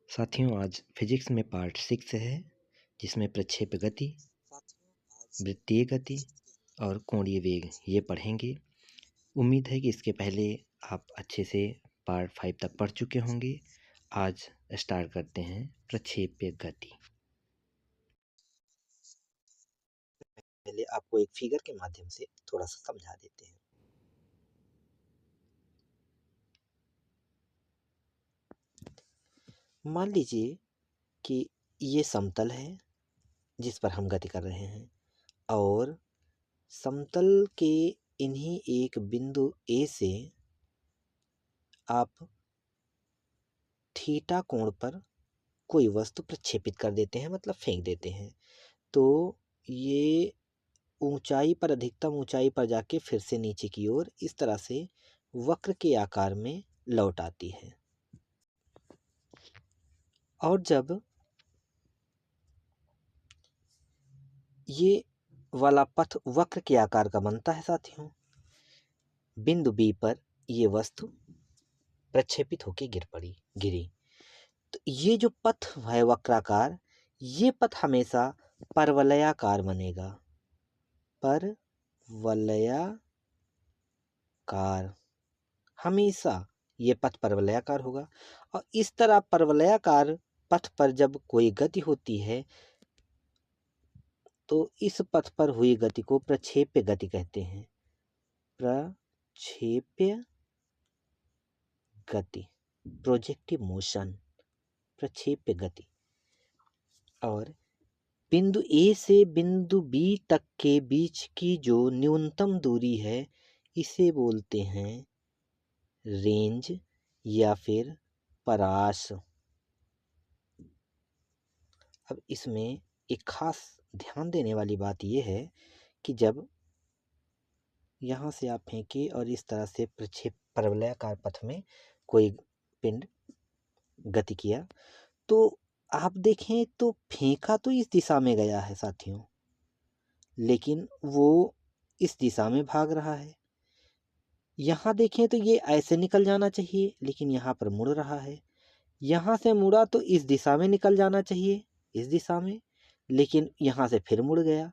साथियों, आज फिजिक्स में पार्ट 6 है, जिसमें प्रक्षेप गति, वृत्तीय गति और कोणीय वेग ये पढ़ेंगे। उम्मीद है कि इसके पहले आप अच्छे से पार्ट 5 तक पढ़ चुके होंगे। आज स्टार्ट करते हैं प्रक्षेप्य गति। पहले आपको एक फिगर के माध्यम से थोड़ा सा समझा देते हैं। मान लीजिए कि ये समतल है जिस पर हम गति कर रहे हैं, और समतल के इन्हीं एक बिंदु ए से आप थीटा कोण पर कोई वस्तु प्रक्षेपित कर देते हैं, मतलब फेंक देते हैं। तो ये ऊंचाई पर, अधिकतम ऊंचाई पर जाके फिर से नीचे की ओर इस तरह से वक्र के आकार में लौट आती है। और जब ये वाला पथ वक्र के आकार का बनता है साथियों, बिंदु बी पर ये वस्तु प्रक्षेपित होके गिरी। तो ये जो पथ है वक्राकार, ये पथ हमेशा परवलयाकार बनेगा। परवलयाकार, हमेशा ये पथ परवलयाकार होगा। और इस तरह परवलयाकार पथ पर जब कोई गति होती है तो इस पथ पर हुई गति को प्रक्षेप्य गति कहते हैं। प्रक्षेप्य गति, प्रोजेक्टिव मोशन, प्रक्षेप्य गति। और बिंदु ए से बिंदु बी तक के बीच की जो न्यूनतम दूरी है, इसे बोलते हैं रेंज या फिर परास। अब इसमें एक खास ध्यान देने वाली बात यह है कि जब यहाँ से आप फेंके और इस तरह से परवलयाकार पथ में कोई पिंड गति किया, तो आप देखें तो फेंका तो इस दिशा में गया है साथियों, लेकिन वो इस दिशा में भाग रहा है। यहाँ देखें तो ये ऐसे निकल जाना चाहिए, लेकिन यहाँ पर मुड़ रहा है। यहाँ से मुड़ा तो इस दिशा में निकल जाना चाहिए, इस दिशा में, लेकिन यहाँ से फिर मुड़ गया।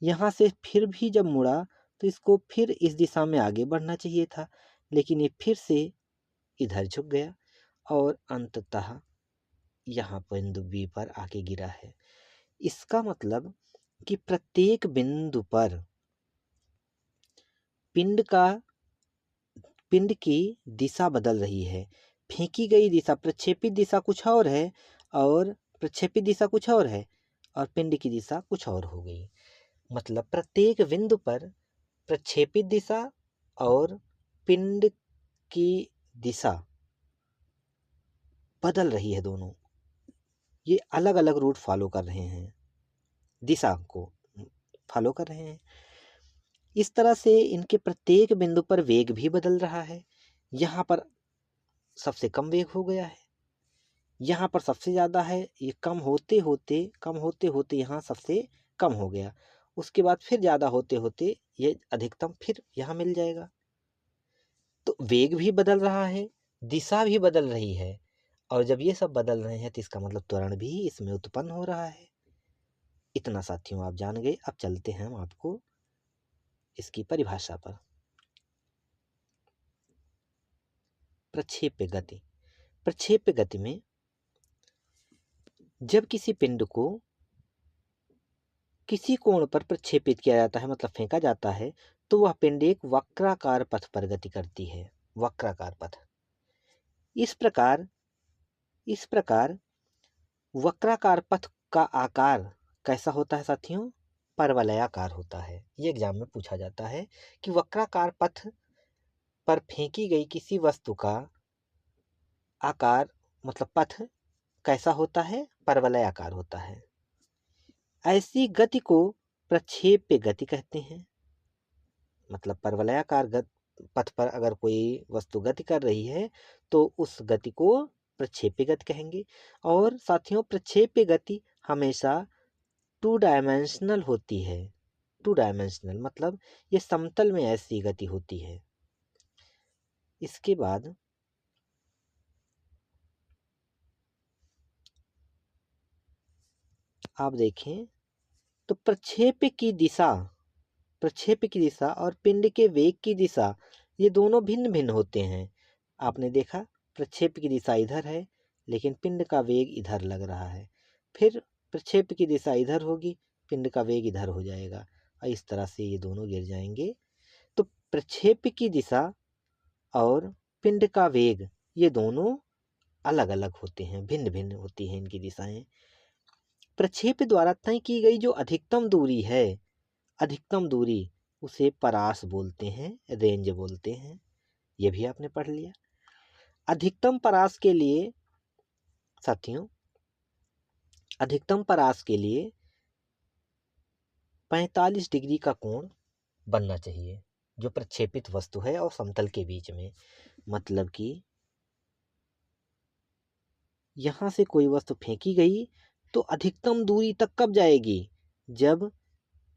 यहाँ से फिर भी जब मुड़ा तो इसको फिर इस दिशा में आगे बढ़ना चाहिए था, लेकिन ये फिर से इधर झुक गया और अंततः यहाँ बिंदु बी पर आके गिरा है। इसका मतलब कि प्रत्येक बिंदु पर पिंड की दिशा बदल रही है। फेंकी गई दिशा, प्रक्षेपित दिशा कुछ और है और प्रक्षेपित दिशा कुछ और है, और पिंड की दिशा कुछ और हो गई। मतलब प्रत्येक बिंदु पर प्रक्षेपित दिशा और पिंड की दिशा बदल रही है। दोनों ये अलग अलग रूट फॉलो कर रहे हैं, दिशा को फॉलो कर रहे हैं। इस तरह से इनके प्रत्येक बिंदु पर वेग भी बदल रहा है। यहाँ पर सबसे कम वेग हो गया है, यहाँ पर सबसे ज़्यादा है। ये कम होते होते यहाँ सबसे कम हो गया, उसके बाद फिर ज़्यादा होते होते ये अधिकतम फिर यहाँ मिल जाएगा। तो वेग भी बदल रहा है, दिशा भी बदल रही है, और जब ये सब बदल रहे हैं तो इसका मतलब त्वरण भी इसमें उत्पन्न हो रहा है। इतना साथियों आप जान गए। अब चलते हैं हम आपको इसकी परिभाषा पर। प्रक्षेप्य गति। प्रक्षेप्य गति में जब किसी पिंड को किसी कोण पर प्रक्षेपित किया जाता है, मतलब फेंका जाता है, तो वह पिंड एक वक्राकार पथ पर गति करती है। वक्राकार पथ। इस प्रकार वक्राकार पथ का आकार कैसा होता है साथियों? परवलयाकार होता है। ये एग्जाम में पूछा जाता है कि वक्राकार पथ पर फेंकी गई किसी वस्तु का आकार, मतलब पथ कैसा होता है? परवलयाकार होता है। ऐसी गति को प्रक्षेप्य गति कहते हैं। मतलब परवलयाकार पथ पर अगर कोई वस्तु गति कर रही है तो उस गति को प्रक्षेप्य गति कहेंगे। और साथियों, प्रक्षेप्य गति हमेशा 2 डायमेंशनल होती है। 2 डायमेंशनल मतलब ये समतल में ऐसी गति होती है। इसके बाद आप देखें तो प्रक्षेप की दिशा और पिंड के वेग की दिशा ये दोनों भिन्न भिन्न होते हैं। आपने देखा प्रक्षेप की दिशा इधर है लेकिन पिंड का वेग इधर लग रहा है, फिर प्रक्षेप की दिशा इधर होगी, पिंड का वेग इधर हो जाएगा और इस तरह से ये दोनों गिर जाएंगे। तो प्रक्षेप की दिशा और पिंड का वेग ये दोनों अलग अलग होते हैं, भिन्न भिन्न होती हैं इनकी दिशाएं। प्रक्षेप द्वारा तय की गई जो अधिकतम दूरी है, अधिकतम दूरी उसे परास बोलते हैं, रेंज बोलते हैं। ये भी आपने पढ़ लिया। अधिकतम परास के लिए साथियों, अधिकतम परास के लिए 45 डिग्री का कोण बनना चाहिए जो प्रक्षेपित वस्तु है और समतल के बीच में। मतलब कि यहां से कोई वस्तु फेंकी गई तो अधिकतम दूरी तक कब जाएगी, जब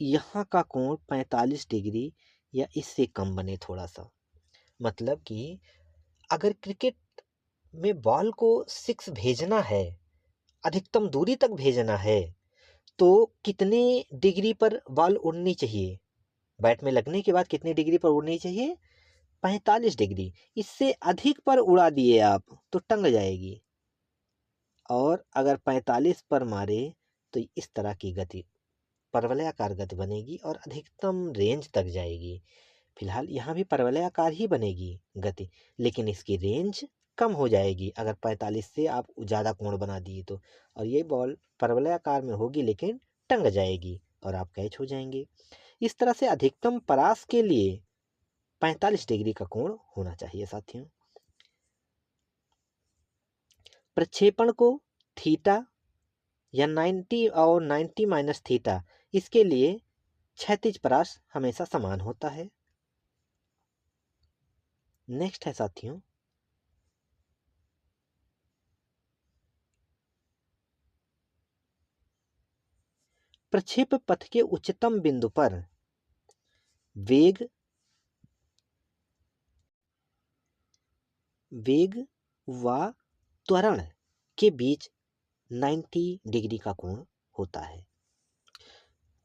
यहाँ का कोण 45 डिग्री या इससे कम बने थोड़ा सा। मतलब कि अगर क्रिकेट में बॉल को 6 भेजना है, अधिकतम दूरी तक भेजना है, तो कितने डिग्री पर बॉल उड़नी चाहिए, बैट में लगने के बाद कितने डिग्री पर उड़नी चाहिए, 45 डिग्री। इससे अधिक पर उड़ा दिए आप तो टंग जाएगी, और अगर 45 पर मारे तो इस तरह की गति, परवलयाकार गति बनेगी और अधिकतम रेंज तक जाएगी। फिलहाल यहाँ भी परवलयाकार ही बनेगी गति, लेकिन इसकी रेंज कम हो जाएगी अगर 45 से आप ज़्यादा कोण बना दिए तो, और ये बॉल परवलयाकार में होगी लेकिन टंग जाएगी और आप कैच हो जाएंगे। इस तरह से अधिकतम परास के लिए 45 डिग्री का कोण होना चाहिए साथियों। प्रक्षेपण को थीटा या 90 और 90 माइनस थीटा, इसके लिए क्षैतिज परास हमेशा समान होता है। नेक्स्ट है साथियों प्रक्षेप पथ के उच्चतम बिंदु पर वेग व त्वरण के बीच 90 डिग्री का कोण होता है।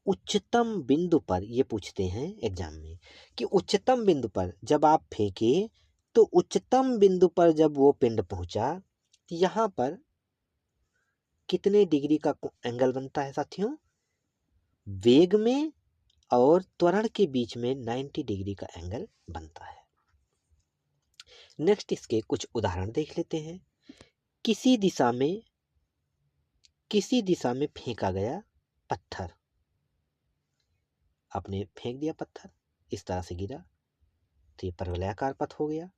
उच्चतम बिंदु पर ये पूछते हैं एग्जाम में कि उच्चतम बिंदु पर जब आप फेंके तो उच्चतम बिंदु पर जब वो पिंड पहुंचा तो यहाँ पर कितने डिग्री का एंगल बनता है साथियों, वेग में और त्वरण के बीच में 90 डिग्री का एंगल बनता है। नेक्स्ट इसके कुछ उदाहरण देख लेते हैं। किसी दिशा में फेंका गया पत्थर, आपने फेंक दिया पत्थर, इस तरह से गिरा तो ये परवलयाकार पथ हो गया।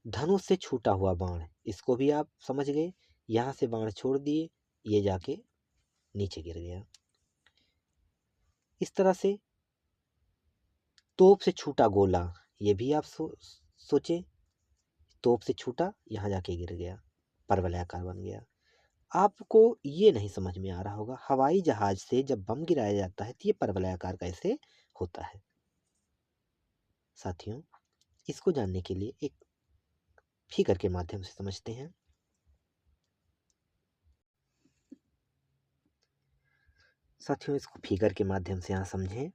धनुष से छूटा हुआ बाण, इसको भी आप समझ गए, यहां से बाण छोड़ दिए, ये जाके नीचे गिर गया। इस तरह से तोप से छूटा गोला, ये भी आप सोचे, तोप से छूटा यहाँ जाके गिर गया, परवलयाकार बन गया। आपको ये नहीं समझ में आ रहा होगा हवाई जहाज से जब बम गिराया जाता है तो ये परवलयाकार कैसे होता है। साथियों इसको जानने के लिए एक फिगर के माध्यम से समझते हैं। साथियों इसको फिगर के माध्यम से यहाँ समझें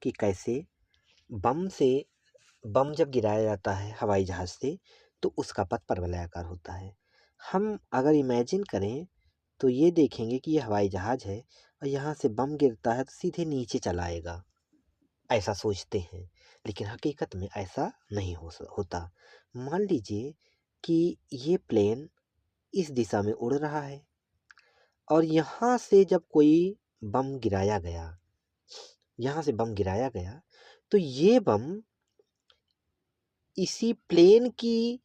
कि कैसे बम जब गिराया जाता है हवाई जहाज से तो उसका पथ परवलयाकार होता है। हम अगर इमेजिन करें तो ये देखेंगे कि ये हवाई जहाज है और यहाँ से बम गिरता है तो सीधे नीचे चला आएगा, ऐसा सोचते हैं, लेकिन हकीकत में ऐसा नहीं होता। मान लीजिए कि ये प्लेन इस दिशा में उड़ रहा है और यहाँ से जब कोई बम गिराया गया, यहाँ से बम गिराया गया तो ये बम इसी प्लेन की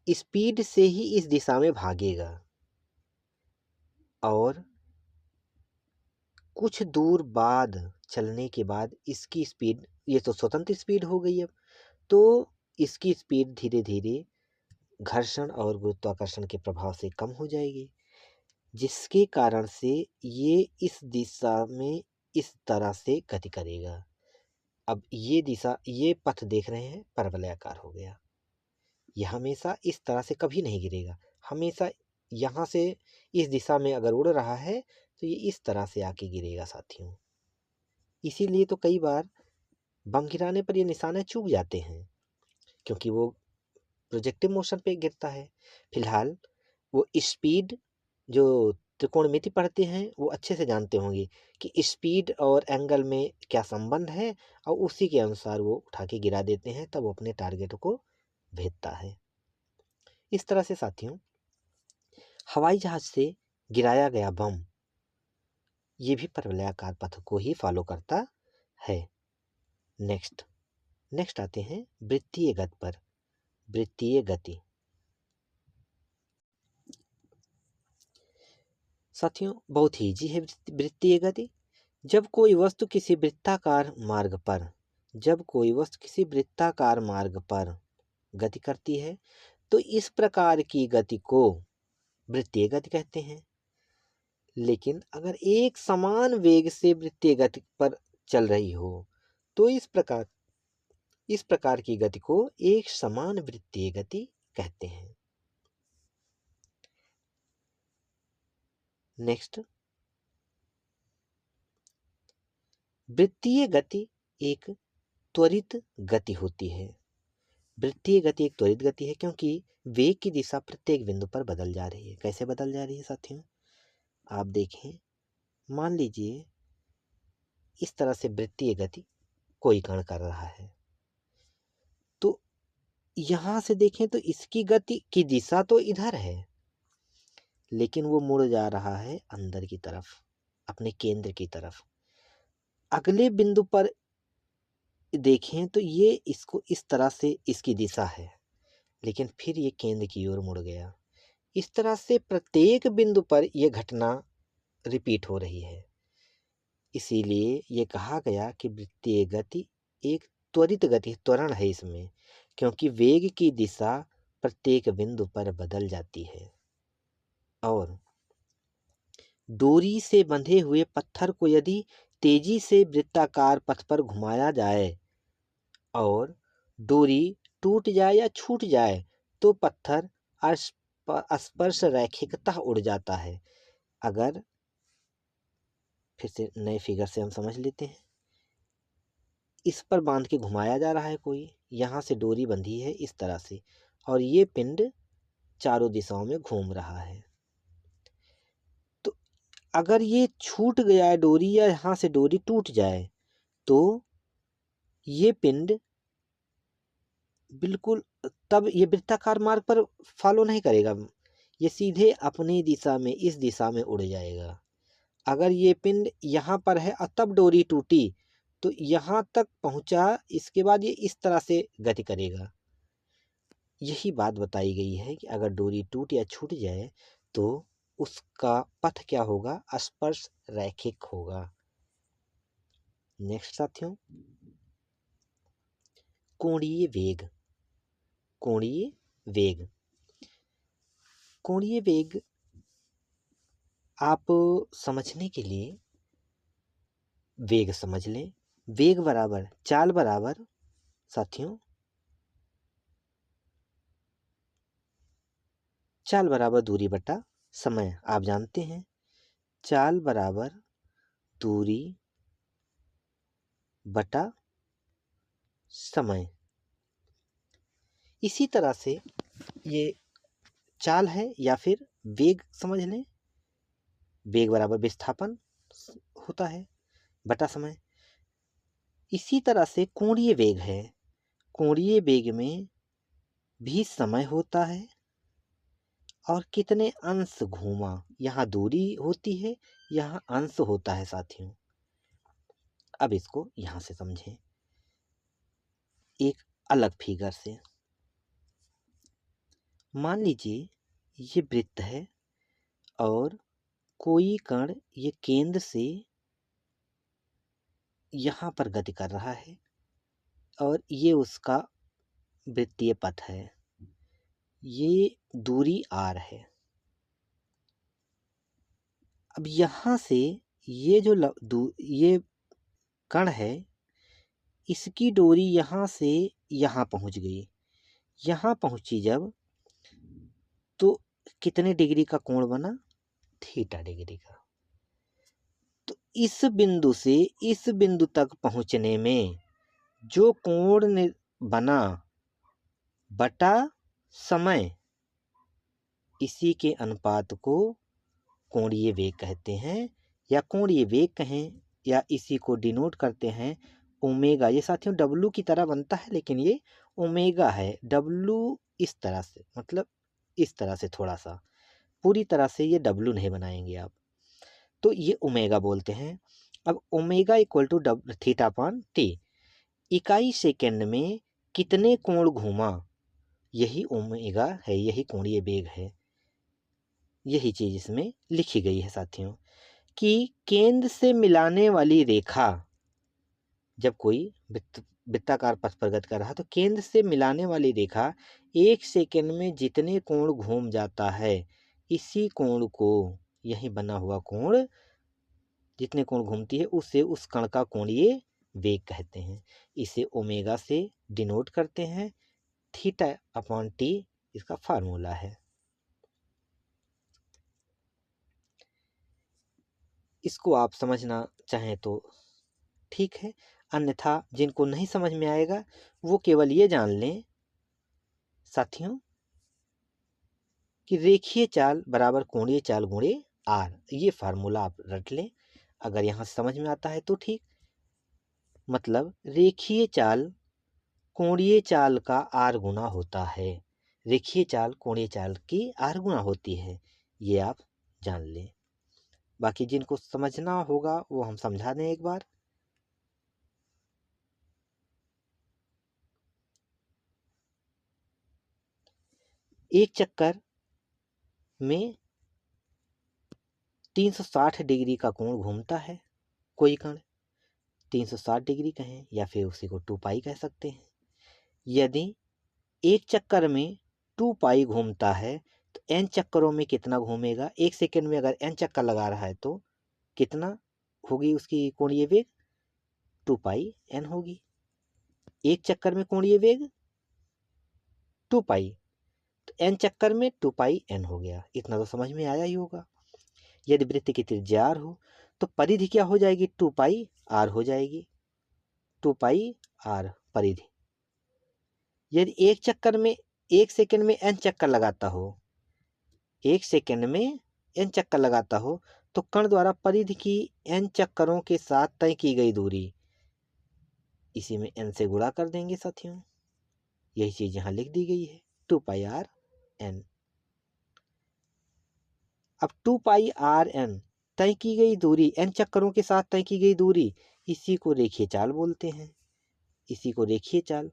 स्पीड से ही इस दिशा में भागेगा और कुछ दूर बाद चलने के बाद इसकी स्पीड, ये तो स्वतंत्र स्पीड हो गई अब, तो इसकी स्पीड धीरे धीरे घर्षण और गुरुत्वाकर्षण के प्रभाव से कम हो जाएगी, जिसके कारण से ये इस दिशा में इस तरह से गति करेगा। अब ये दिशा, ये पथ देख रहे हैं परवलयाकार हो गया, यह हमेशा इस तरह से कभी नहीं गिरेगा, हमेशा यहाँ से इस दिशा में अगर उड़ रहा है तो ये इस तरह से आके गिरेगा साथियों। इसीलिए तो कई बार बम गिराने पर ये निशाने चूक जाते हैं, क्योंकि वो प्रोजेक्टिव मोशन पे गिरता है। फिलहाल वो स्पीड, जो त्रिकोणमिति पढ़ते हैं वो अच्छे से जानते होंगे कि स्पीड और एंगल में क्या संबंध है, और उसी के अनुसार वो उठा के गिरा देते हैं, तब वो अपने टारगेट को भेजता है। इस तरह से साथियों हवाई जहाज से गिराया गया बम ये भी परवलयाकार पथ को ही फॉलो करता है। नेक्स्ट आते हैं वृत्तीय गति पर। वृत्तीय गति साथियों बहुत ही इजी है। वृत्तीय गति, जब कोई वस्तु किसी वृत्ताकार मार्ग पर गति करती है तो इस प्रकार की गति को वृत्तीय गति कहते हैं। लेकिन अगर एक समान वेग से वृत्तीय गति पर चल रही हो तो इस प्रकार की गति को एक समान वृत्तीय गति कहते हैं। नेक्स्ट, वृत्तीय गति एक त्वरित गति होती है। वृत्तीय गति एक त्वरित गति है क्योंकि वेग की दिशा प्रत्येक बिंदु पर बदल जा रही है। कैसे बदल जा रही है साथियों? आप देखें, मान लीजिए इस तरह से वृत्तीय गति कोई कण कर रहा है, तो यहां से देखें तो इसकी गति की दिशा तो इधर है, लेकिन वो मुड़ जा रहा है अंदर की तरफ, अपने केंद्र की तरफ। अगले बिंदु पर देखें तो ये इसको इस तरह से इसकी दिशा है, लेकिन फिर ये केंद्र की ओर मुड़ गया। इस तरह से प्रत्येक बिंदु पर यह घटना रिपीट हो रही है। इसीलिए ये कहा गया कि वृत्तीय गति एक त्वरित गति, त्वरण है इसमें, क्योंकि वेग की दिशा प्रत्येक बिंदु पर बदल जाती है। और डोरी से बंधे हुए पत्थर को यदि तेजी से वृत्ताकार पथ पर घुमाया जाए और डोरी टूट जाए या छूट जाए तो पत्थर स्पर्श रैखिकतः उड़ जाता है। अगर फिर से नए फिगर से हम समझ लेते हैं, इस पर बांध के घुमाया जा रहा है कोई, यहाँ से डोरी बंधी है इस तरह से, और ये पिंड चारों दिशाओं में घूम रहा है। तो अगर ये छूट गया है डोरी, या यहाँ से डोरी टूट जाए, तो ये पिंड बिल्कुल तब ये वृत्ताकार मार्ग पर फॉलो नहीं करेगा, ये सीधे अपनी दिशा में, इस दिशा में उड़ जाएगा। अगर ये पिंड यहाँ पर है और तब डोरी टूटी तो यहाँ तक पहुँचा, इसके बाद ये इस तरह से गति करेगा। यही बात बताई गई है कि अगर डोरी टूट या छूट जाए तो उसका पथ क्या होगा? स्पर्श रैखिक होगा। नेक्स्ट साथियों, कोणीय वेग। कोणीय वेग, कोणीय वेग आप समझने के लिए वेग समझ लें। वेग बराबर चाल बराबर साथियों, चाल बराबर दूरी बटा समय। आप जानते हैं चाल बराबर दूरी बटा समय। इसी तरह से ये चाल है या फिर वेग समझ लें। वेग बराबर विस्थापन होता है बटा समय। इसी तरह से कोणीय वेग है। कोणीय वेग में भी समय होता है और कितने अंश घूमा, यहाँ दूरी होती है, यहाँ अंश होता है साथियों। अब इसको यहाँ से समझें एक अलग फिगर से। मान लीजिए ये वृत्त है और कोई कण ये केंद्र से यहाँ पर गति कर रहा है और ये उसका वृत्तीय पथ है। ये दूरी r है। अब यहाँ से ये जो ये कण है, इसकी डोरी यहाँ से यहाँ पहुँच गई। यहाँ पहुँची जब, तो कितने डिग्री का कोण बना? थीटा डिग्री का। इस बिंदु से इस बिंदु तक पहुंचने में जो कोण बना बटा समय, इसी के अनुपात को कोणीय वेग कहते हैं, या कोणीय वेग कहें, या इसी को डिनोट करते हैं ओमेगा। ये साथियों डब्लू की तरह बनता है, लेकिन ये ओमेगा है। डब्लू इस तरह से, मतलब इस तरह से, थोड़ा सा, पूरी तरह से ये डब्लू नहीं बनाएंगे आप, तो ये ओमेगा बोलते हैं। अब omega equal to theta upon T, इकाई सेकंड में कितने कोण घूमा, यही ओमेगा है, यही कोणीय वेग है। यही चीज इसमें लिखी गई है साथियों, कि केंद्र से मिलाने वाली रेखा, जब कोई वृत्ताकार पथ पर गति कर रहा, तो केंद्र से मिलाने वाली रेखा 1 सेकंड में जितने कोण घूम जाता है, इसी कोण को, यही बना हुआ कोण, जितने कोण घूमती है उसे उस कण का कोणीय वेग कहते हैं। इसे ओमेगा से डिनोट करते हैं, थीटा अपॉन टी इसका फार्मूला है। इसको आप समझना चाहें तो ठीक है, अन्यथा जिनको नहीं समझ में आएगा वो केवल ये जान लें साथियों कि रेखीय चाल बराबर कोणीय चाल गुणे आर, ये फार्मूला आप रट लें। अगर यहाँ समझ में आता है तो ठीक, मतलब रेखीय चाल कोणीय चाल का आर गुना होता है, रेखीय चाल कोणीय चाल की आर गुना होती है, ये आप जान लें। बाकी जिनको समझना होगा वो हम समझा दें एक बार। एक चक्कर में 360 डिग्री का कोण घूमता है कोई कण, 360 डिग्री कहें या फिर उसी को 2 पाई कह सकते हैं। यदि एक चक्कर में 2 पाई घूमता है तो n चक्करों में कितना घूमेगा, एक सेकंड में अगर n चक्कर लगा रहा है तो कितना होगी उसकी कोणीय वेग, 2 पाई n होगी। एक चक्कर में कोणीय वेग 2 पाई, तो n चक्कर में 2 पाई n हो गया। इतना तो समझ में आया ही होगा। यदि वृत्त की त्रिज्या r हो तो परिधि क्या हो जाएगी, 2 पाई r हो जाएगी, 2 पाई r परिधि। यदि एक चक्कर में, एक सेकंड में n चक्कर लगाता हो, एक सेकंड में n चक्कर लगाता हो, तो कण द्वारा परिधि की n चक्करों के साथ तय की गई दूरी, इसी में n से गुणा कर देंगे साथियों। यही चीज यहाँ लिख दी गई है, 2 पाई r n। अब 2 पाई r n तय की गई दूरी, n चक्करों के साथ तय की गई दूरी, इसी को रेखीय चाल बोलते हैं, इसी को रेखीय चाल।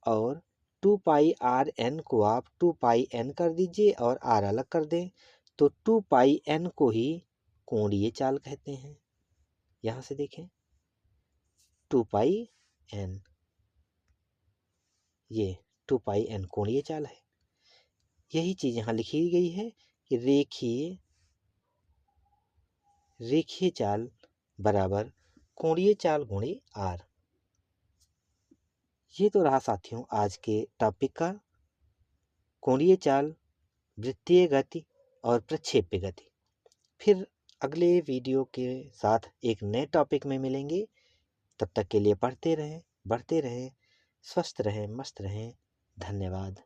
और 2 पाई r n को आप 2 पाई n कर दीजिए और r अलग कर दें, तो 2 पाई n को ही कोणीय चाल कहते हैं। यहाँ से देखें 2 पाई n, ये 2 पाई n कोणीय चाल है। यही चीज यहाँ लिखी गई है कि रेखीय चाल बराबर कोणीय चाल गुणे r। ये तो रहा साथियों आज के टॉपिक का कोणीय चाल, वृत्तीय गति और प्रक्षेप्य गति। फिर अगले वीडियो के साथ एक नए टॉपिक में मिलेंगे। तब तक के लिए पढ़ते रहें, बढ़ते रहें, स्वस्थ रहें, मस्त रहें। धन्यवाद।